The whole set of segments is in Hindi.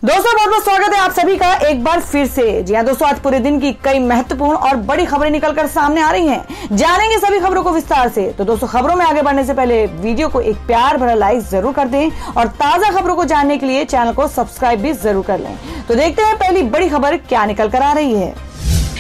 दोस्तों बहुत बहुत स्वागत है आप सभी का एक बार फिर से। जी हाँ दोस्तों, आज पूरे दिन की कई महत्वपूर्ण और बड़ी खबरें निकलकर सामने आ रही हैं। जानेंगे सभी खबरों को विस्तार से। तो दोस्तों खबरों में आगे बढ़ने से पहले वीडियो को एक प्यार भरा लाइक जरूर कर दें और ताजा खबरों को जानने के लिए चैनल को सब्सक्राइब भी जरूर कर लें। तो देखते हैं पहली बड़ी खबर क्या निकल कर आ रही है।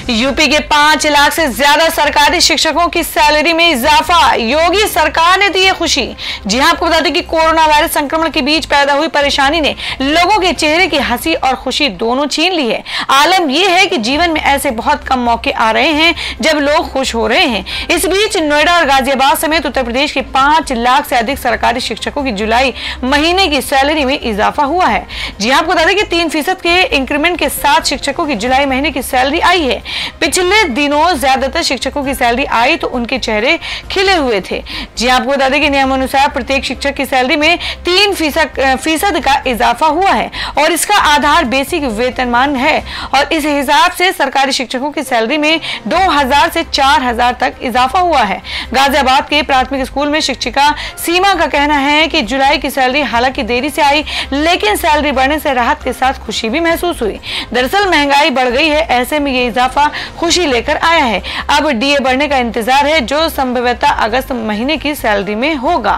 यूपी के 5 लाख से ज्यादा सरकारी शिक्षकों की सैलरी में इजाफा, योगी सरकार ने दी है खुशी। जी हां, आपको बता दें कि कोरोना वायरस संक्रमण के बीच पैदा हुई परेशानी ने लोगों के चेहरे की हंसी और खुशी दोनों छीन ली है। आलम यह है कि जीवन में ऐसे बहुत कम मौके आ रहे हैं जब लोग खुश हो रहे हैं। इस बीच नोएडा और गाजियाबाद समेत उत्तर प्रदेश के 5 लाख से अधिक सरकारी शिक्षकों की जुलाई महीने की सैलरी में इजाफा हुआ है। जी हां, आपको बता दें कि 3% के इंक्रीमेंट के साथ शिक्षकों की जुलाई महीने की सैलरी आई है। पिछले दिनों ज्यादातर शिक्षकों की सैलरी आई तो उनके चेहरे खिले हुए थे। जी आपको बता दें कि नियमानुसार प्रत्येक शिक्षक की सैलरी में 3% का इजाफा हुआ है और इसका आधार बेसिक वेतनमान है और इस हिसाब से सरकारी शिक्षकों की सैलरी में 2000 से 4000 तक इजाफा हुआ है। गाजियाबाद के प्राथमिक स्कूल में शिक्षिका सीमा का कहना है कि जुलाई की सैलरी हालांकि देरी से आई, लेकिन सैलरी बढ़ने से राहत के साथ खुशी भी महसूस हुई। दरअसल महंगाई बढ़ गई है, ऐसे में ये इजाफा खुशी लेकर आया है। अब डीए बढ़ने का इंतजार है जो संभवतः अगस्त महीने की सैलरी में होगा।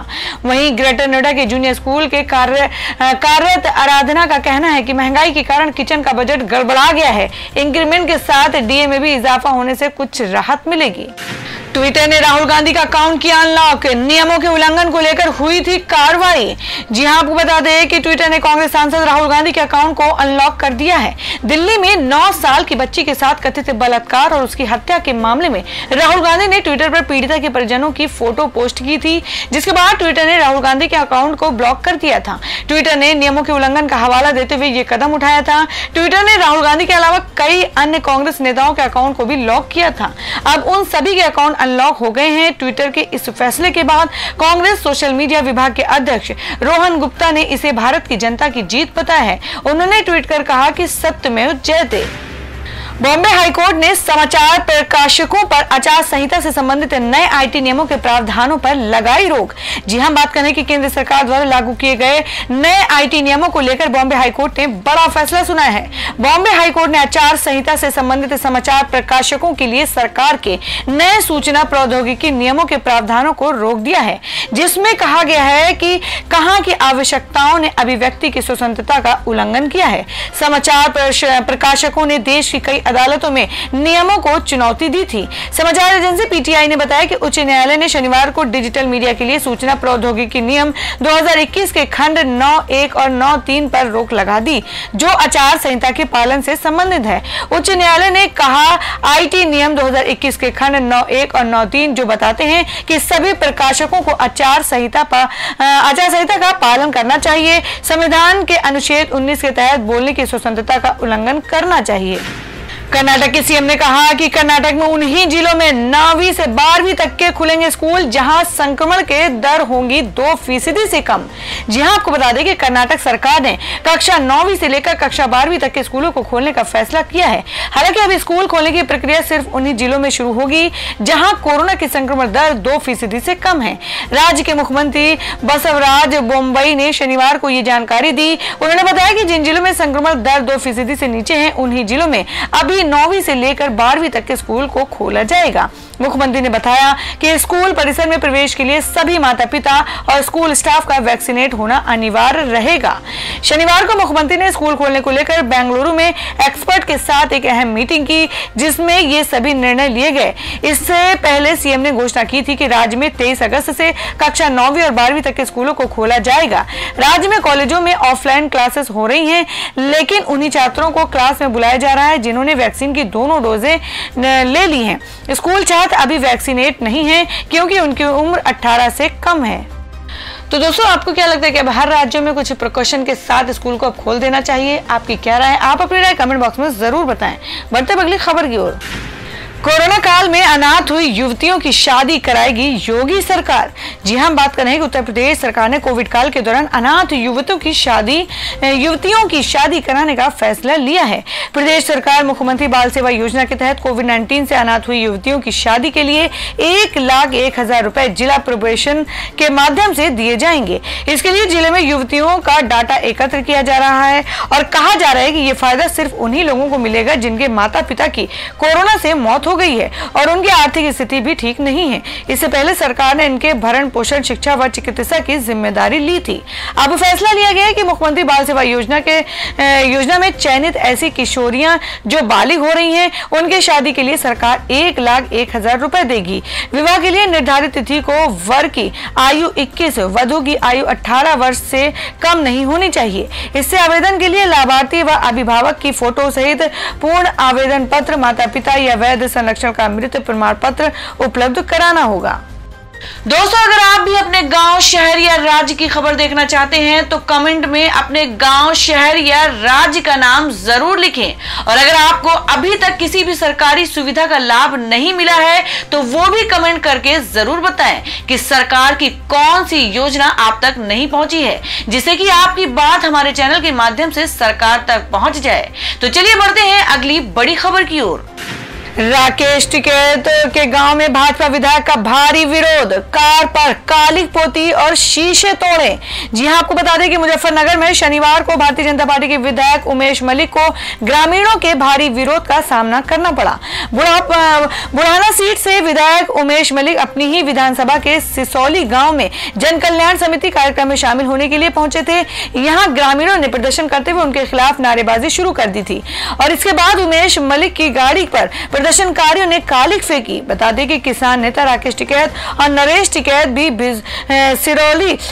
वहीं ग्रेटर नोएडा के जूनियर स्कूल के कार्यरत आराधना का कहना है कि महंगाई के कारण किचन का बजट गड़बड़ा गया है। इंक्रीमेंट के साथ डीए में भी इजाफा होने से कुछ राहत मिलेगी। ट्विटर ने राहुल गांधी का अकाउंट किया अनलॉक, नियमों के उल्लंघन को लेकर हुई थी कार्रवाई। जी हां, आपको बता दें कि ट्विटर ने कांग्रेस सांसद राहुल गांधी के अकाउंट को अनलॉक कर दिया है। दिल्ली में 9 साल की बच्ची के साथ कथित बलात्कार और उसकी हत्या के मामले में राहुल गांधी ने ट्विटर पर पीड़िता के परिजनों की फोटो पोस्ट की थी, जिसके बाद ट्विटर ने राहुल गांधी के अकाउंट को ब्लॉक कर दिया था। ट्विटर ने नियमों के उल्लंघन का हवाला देते हुए ये कदम उठाया था। ट्विटर ने राहुल गांधी के अलावा कई अन्य कांग्रेस नेताओं के अकाउंट को भी लॉक किया था। अब उन सभी के अकाउंट अनलॉक हो गए हैं। ट्विटर के इस फैसले के बाद कांग्रेस सोशल मीडिया विभाग के अध्यक्ष रोहन गुप्ता ने इसे भारत की जनता की जीत बताया है। उन्होंने ट्वीट कर कहा कि सत्यमेव जयते। बॉम्बे हाईकोर्ट ने समाचार प्रकाशकों पर आचार संहिता से संबंधित नए आईटी नियमों के प्रावधानों पर लगाई रोक। जी हां, बात करें कि केंद्र सरकार द्वारा लागू किए गए नए आईटी नियमों को लेकर बॉम्बे हाईकोर्ट ने बड़ा फैसला सुनाया है। बॉम्बे हाईकोर्ट ने आचार संहिता से संबंधित समाचार प्रकाशकों के लिए सरकार के नए सूचना प्रौद्योगिकी नियमों के प्रावधानों को रोक दिया है, जिसमें कहा गया है कि कहां की आवश्यकताओं ने अभिव्यक्ति की स्वतंत्रता का उल्लंघन किया है। समाचार प्रकाशकों ने देश की कई अदालतों में नियमों को चुनौती दी थी। समाचार एजेंसी पीटीआई ने बताया कि उच्च न्यायालय ने शनिवार को डिजिटल मीडिया के लिए सूचना प्रौद्योगिकी नियम 2021 के खंड 9(1) और 9(3) पर रोक लगा दी, जो आचार संहिता के पालन से संबंधित है। उच्च न्यायालय ने कहा आईटी नियम 2021 के खंड 9(1) और 9(3) जो बताते हैं कि सभी प्रकाशकों को आचार संहिता का पालन करना चाहिए। संविधान के अनुच्छेद 19 के तहत बोलने की स्वतंत्रता का उल्लंघन करना चाहिए। कर्नाटक के सीएम ने कहा कि कर्नाटक में उन्हीं जिलों में 9वीं से 12वीं तक के खुलेंगे स्कूल जहां संक्रमण के दर होंगी 2% से कम। जी हां, आपको बता दें कि कर्नाटक सरकार ने कक्षा 9वीं से लेकर कक्षा 12वीं तक के स्कूलों को खोलने का फैसला किया है। हालांकि अब स्कूल खोलने की प्रक्रिया सिर्फ उन्हीं जिलों में शुरू होगी जहां कोरोना की संक्रमण दर 2% से कम है। राज्य के मुख्यमंत्री बसवराज बोम्मई ने शनिवार को ये जानकारी दी। उन्होंने बताया कि जिन जिलों में संक्रमण दर 2% से नीचे है उन्हीं जिलों में अभी 9वीं से लेकर 12वीं तक के स्कूल को खोला जाएगा। मुख्यमंत्री ने बताया कि स्कूल परिसर में प्रवेश के लिए सभी माता पिता और स्कूल स्टाफ का वैक्सीनेट होना अनिवार्य रहेगा। शनिवार को मुख्यमंत्री ने स्कूल खोलने को लेकर बेंगलुरु में एक्सपर्ट के साथ एक अहम मीटिंग की, जिसमें ये सभी निर्णय लिए गए। इससे पहले सीएम ने घोषणा की थी कि राज्य में 23 अगस्त से कक्षा 9वीं और 12वीं तक के स्कूलों को खोला जाएगा। राज्य में कॉलेजों में ऑफलाइन क्लासेस हो रही हैं, लेकिन उन्हीं छात्रों को क्लास में बुलाया जा रहा है जिन्होंने वैक्सीन की दोनों डोजें ले ली हैं। स्कूल छात्र अभी वैक्सीनेट नहीं है क्योंकि उनकी उम्र 18 से कम है। तो दोस्तों, आपको क्या लगता है कि अब हर राज्यों में कुछ प्रिकॉशन के साथ स्कूल को अब खोल देना चाहिए? आपकी क्या राय है? आप अपनी राय कमेंट बॉक्स में जरूर बताएं। बढ़ते अगली खबर की ओर। कोरोना काल में अनाथ हुई युवतियों की शादी कराएगी योगी सरकार। जी हां, बात कर रहे हैं कि उत्तर प्रदेश सरकार ने कोविड काल के दौरान अनाथ युवतियों की शादी कराने का फैसला लिया है। प्रदेश सरकार मुख्यमंत्री बाल सेवा योजना के तहत कोविड-19 से अनाथ हुई युवतियों की शादी के लिए 1,01,000 रुपए जिला प्रोबेशन के माध्यम से दिए जाएंगे। इसके लिए जिले में युवतियों का डाटा एकत्र किया जा रहा है और कहा जा रहा है कि ये फायदा सिर्फ उन्हीं लोगों को मिलेगा जिनके माता पिता की कोरोना से मौत हो गई है और उनकी आर्थिक स्थिति भी ठीक नहीं है। इससे पहले सरकार ने इनके भरण पोषण, शिक्षा व चिकित्सा की जिम्मेदारी ली थी। अब फैसला लिया गया है कि मुख्यमंत्री बाल सेवा योजना में चयनित ऐसी किशोरियां जो बालिग हो रही हैं, उनके शादी के लिए सरकार 1,01,000 रुपए देगी। विवाह के लिए निर्धारित तिथि को वर की आयु 21, वधु की आयु 18 वर्ष से कम नहीं होनी चाहिए। इससे आवेदन के लिए लाभार्थी व अभिभावक की फोटो सहित पूर्ण आवेदन पत्र, माता पिता या वैध संरक्षण का मृत प्रमाण पत्र उपलब्ध कराना होगा। दोस्तों, अगर आप भी अपने गांव, शहर या राज्य की खबर देखना चाहते हैं तो कमेंट में अपने गांव, शहर या राज्य का नाम जरूर लिखें। और अगर आपको अभी तक किसी भी सरकारी सुविधा का लाभ नहीं मिला है तो वो भी कमेंट करके जरूर बताएं कि सरकार की कौन सी योजना आप तक नहीं पहुंची है, जिससे कि आपकी बात हमारे चैनल के माध्यम से सरकार तक पहुंच जाए। तो चलिए बढ़ते हैं अगली बड़ी खबर की ओर। राकेश टिकैत के गांव में भाजपा विधायक का भारी विरोध, कार पर कालिक पोती और शीशे तोड़े। जी हां, आपको बता दें कि मुजफ्फरनगर में शनिवार को भारतीय जनता पार्टी के विधायक उमेश मलिक को ग्रामीणों के भारी विरोध का सामना करना पड़ा। बुढ़ाना सीट से विधायक उमेश मलिक अपनी ही विधानसभा के सिसौली गांव में जन कल्याण समिति कार्यक्रम में शामिल होने के लिए पहुंचे थे। यहां ग्रामीणों ने प्रदर्शन करते हुए उनके खिलाफ नारेबाजी शुरू कर दी थी और इसके बाद उमेश मलिक की गाड़ी पर प्रदर्शनकारियों ने कालिक फेंकी। बता दें कि किसान नेता राकेश टिकैत और नरेश टिकैत भी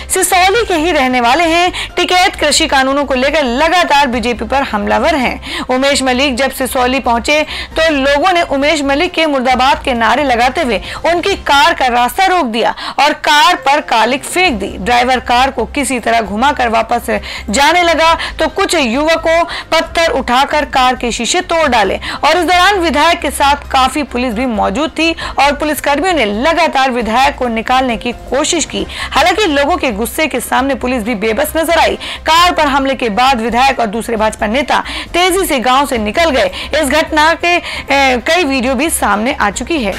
सिसौली के ही रहने वाले हैं। टिकैत कृषि कानूनों को लेकर लगातार बीजेपी पर हमलावर हैं। उमेश मलिक जब सिसौली पहुंचे तो लोगों ने उमेश मलिक के मुर्दाबाद के नारे लगाते हुए उनकी कार का रास्ता रोक दिया और कार पर कालिक फेंक दी। ड्राइवर कार को किसी तरह घुमाकर वापस जाने लगा तो कुछ युवकों पत्थर उठाकर कार के शीशे तोड़ डाले और इस दौरान विधायक के साथ काफी पुलिस भी मौजूद थी और पुलिसकर्मियों ने लगातार विधायक को निकालने की कोशिश की। हालांकि लोगों के गुस्से के सामने पुलिस भी बेबस नजर आई। कार पर हमले के बाद विधायक और दूसरे भाजपा नेता तेजी से गांव से निकल गए। इस घटना के कई वीडियो भी सामने आ चुकी है।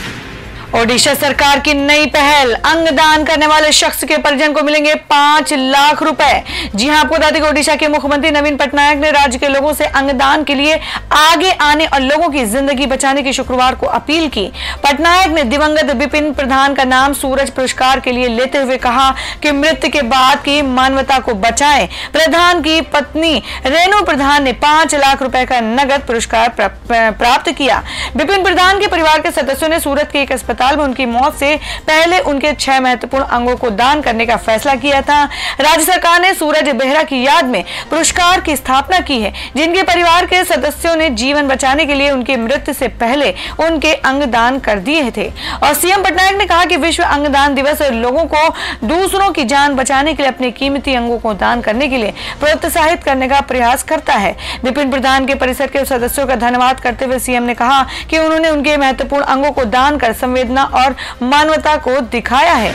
ओडिशा सरकार की नई पहल, अंगदान करने वाले शख्स के परिजन को मिलेंगे 5 लाख रुपए। जी हां, आपको बता दें कि ओडिशा के मुख्यमंत्री नवीन पटनायक ने राज्य के लोगों से अंगदान के लिए आगे आने और लोगों की जिंदगी बचाने की शुक्रवार को अपील की। पटनायक ने दिवंगत बिपिन प्रधान का नाम सूरज पुरस्कार के लिए लेते हुए कहा कि मृत्यु के बाद की मानवता को बचाएं। प्रधान की पत्नी रेणु प्रधान ने 5 लाख रुपए का नगद पुरस्कार प्राप्त किया। बिपिन प्रधान के परिवार के सदस्यों ने सूरत के एक अस्पताल में उनकी मौत से पहले उनके 6 महत्वपूर्ण अंगों को दान करने का फैसला किया था। राज्य सरकार ने सूरज बेहरा की याद में पुरस्कार की स्थापना की है, जिनके परिवार के सदस्यों ने जीवन बचाने के लिए उनकी मृत्यु से पहले उनके अंग दान कर दिए थे। और सीएम पटनायक ने कहा कि विश्व अंगदान दिवस लोगों को दूसरों की जान बचाने के लिए अपने कीमती अंगों को दान करने के लिए प्रोत्साहित करने का प्रयास करता है। विपिन प्रधान के परिसर के सदस्यों का धन्यवाद करते हुए सीएम ने कहा कि उन्होंने उनके महत्वपूर्ण अंगों को दान कर संवेदना और मानवता को दिखाया है।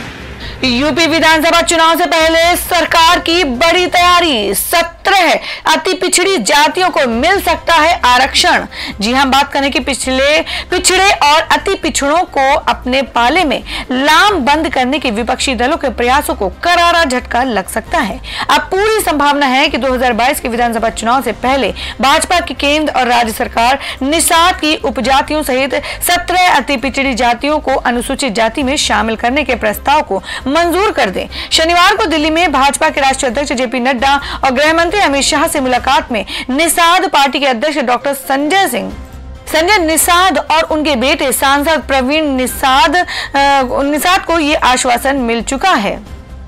यूपी विधानसभा चुनाव से पहले सरकार की बड़ी तैयारी, 17 अति पिछड़ी जातियों को मिल सकता है आरक्षण। जी हां, बात करें कि पिछड़े और अति पिछड़ों को अपने पाले में लाम बंद करने के विपक्षी दलों के प्रयासों को करारा झटका लग सकता है। अब पूरी संभावना है कि 2022 के विधानसभा चुनाव से पहले भाजपा की केंद्र और राज्य सरकार निषाद की उपजातियों सहित 17 अति पिछड़ी जातियों को अनुसूचित जाति में शामिल करने के प्रस्ताव को मंजूर कर दे। शनिवार को दिल्ली में भाजपा के राष्ट्रीय अध्यक्ष जेपी नड्डा और गृह मंत्री अमित शाह से मुलाकात में निषाद पार्टी के अध्यक्ष डॉक्टर संजय निषाद और उनके बेटे सांसद प्रवीण निषाद को ये आश्वासन मिल चुका है।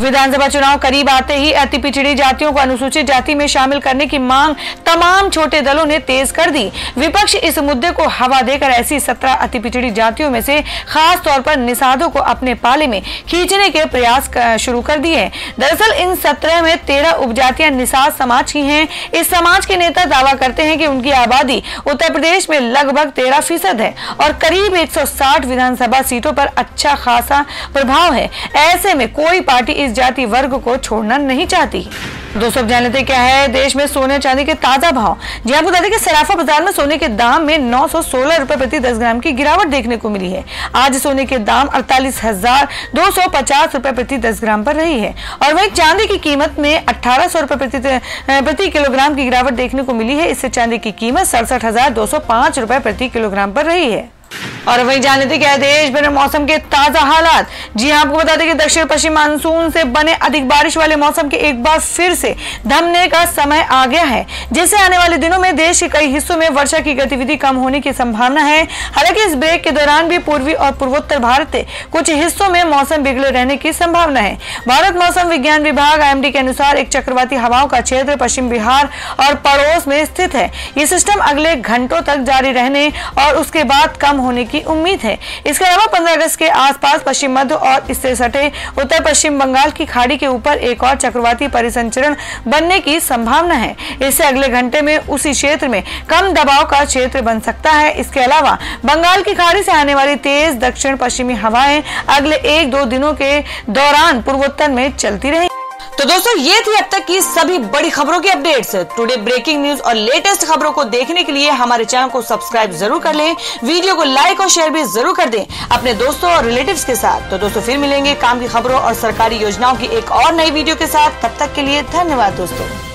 विधानसभा चुनाव करीब आते ही अति पिछड़ी जातियों को अनुसूचित जाति में शामिल करने की मांग तमाम छोटे दलों ने तेज कर दी। विपक्ष इस मुद्दे को हवा देकर ऐसी 17 अति पिछड़ी जातियों में से खास तौर पर निषादों को अपने पाले में खींचने के प्रयास शुरू कर दिए हैं। दरअसल इन 17 में 13 उपजातियां निषाद समाज की हैं। इस समाज के नेता दावा करते हैं कि उनकी आबादी उत्तर प्रदेश में लगभग 13% है और करीब 160 विधानसभा सीटों पर अच्छा खासा प्रभाव है। ऐसे में कोई पार्टी इस जाति वर्ग को छोड़ना नहीं चाहती। दोस्तों जान लेते क्या है देश में सोने चांदी के ताजा भाव। जी आपको बता दें कि सराफा बाजार में सोने के दाम में 916 रुपए प्रति 10 ग्राम की गिरावट देखने को मिली है। आज सोने के दाम 48,250 रुपए प्रति 10 ग्राम पर रही है और वहीं चांदी की कीमत में 1800 रुपए प्रति किलोग्राम की गिरावट देखने को मिली है। इससे चांदी की कीमत 67,205 रुपए प्रति किलोग्राम पर रही है। और वही जान लेते क्या है देश भर में मौसम के ताजा हालात। जी आपको बता दें कि दक्षिण पश्चिम मानसून से बने अधिक बारिश वाले मौसम के एक बार फिर से थमने का समय आ गया है, जिससे आने वाले दिनों में देश के कई हिस्सों में वर्षा की गतिविधि कम होने की संभावना है। हालांकि इस ब्रेक के दौरान भी पूर्वी और पूर्वोत्तर भारत के कुछ हिस्सों में मौसम बिगड़े रहने की संभावना है। भारत मौसम विज्ञान विभाग IMD के अनुसार एक चक्रवाती हवाओं का क्षेत्र पश्चिम बिहार और पड़ोस में स्थित है। ये सिस्टम अगले घंटों तक जारी रहने और उसके बाद कम होने की उम्मीद है। इसके अलावा 15 अगस्त के आसपास पश्चिम मध्य और इससे सटे उत्तर पश्चिम बंगाल की खाड़ी के ऊपर एक और चक्रवाती परिसंचरण बनने की संभावना है। इससे अगले घंटे में उसी क्षेत्र में कम दबाव का क्षेत्र बन सकता है। इसके अलावा बंगाल की खाड़ी से आने वाली तेज दक्षिण पश्चिमी हवाएं अगले 1-2 दिनों के दौरान पूर्वोत्तर में चलती रहेंगी। तो दोस्तों ये थी अब तक की सभी बड़ी खबरों की अपडेट्स। टुडे ब्रेकिंग न्यूज और लेटेस्ट खबरों को देखने के लिए हमारे चैनल को सब्सक्राइब जरूर कर लें, वीडियो को लाइक और शेयर भी जरूर कर दें अपने दोस्तों और रिलेटिव्स के साथ। तो दोस्तों फिर मिलेंगे काम की खबरों और सरकारी योजनाओं की एक और नई वीडियो के साथ। तब तक के लिए धन्यवाद दोस्तों।